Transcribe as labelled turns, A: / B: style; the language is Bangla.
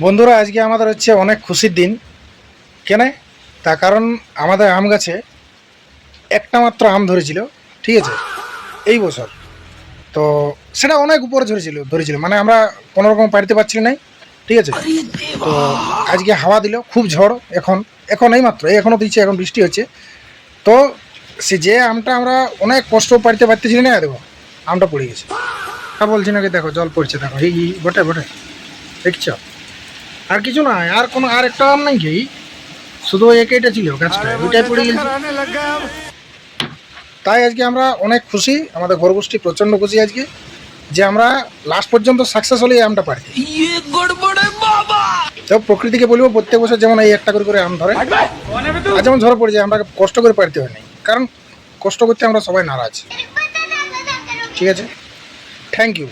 A: বন্ধুরা, আজকে আমাদের হচ্ছে অনেক খুশির দিন। কেন? তার কারণ আমাদের আম গাছে একটা মাত্র আম ধরেছিল, ঠিক আছে, এই বছর। তো সেটা অনেক উপরে ধরেছিল মানে আমরা কোনো রকম পাড়তে পারছিলাম না, ঠিক আছে। তো আজকে হাওয়া দিল, খুব ঝড়। এখন এখন এই মাত্র এখনও দিচ্ছে, এখন বৃষ্টি হচ্ছে। তো সে যে আমটা আমরা অনেক কষ্ট পাড়তে পারতেছিলি না, দেখো আমটা পড়ে গেছে। তা বলছি নাকি, দেখো জল পড়ছে, দেখো এই বটে বটে, দেখছো? আর কিছু না, আর একটা আম নাই কি, শুধু ওই একইটা ছিল গাছটা, ওইটাই পড়ে গেছে। তাই আজকে আমরা অনেক খুশি, আমাদের ঘরগোষ্ঠী প্রচন্ড খুশি আজকে যে আমরা লাস্ট পর্যন্ত সাকসেস হলে এই আমটা পারি। তো প্রকৃতিকে বলবো প্রত্যেক বছর যেমন এই একটা করে আম ধরে, আর যেমন ঝড় পড়ে যায় আমরা কষ্ট করে পারতে হয় নাই, কারণ কষ্ট করতে আমরা সবাই নারাজ। ঠিক আছে, থ্যাংক ইউ।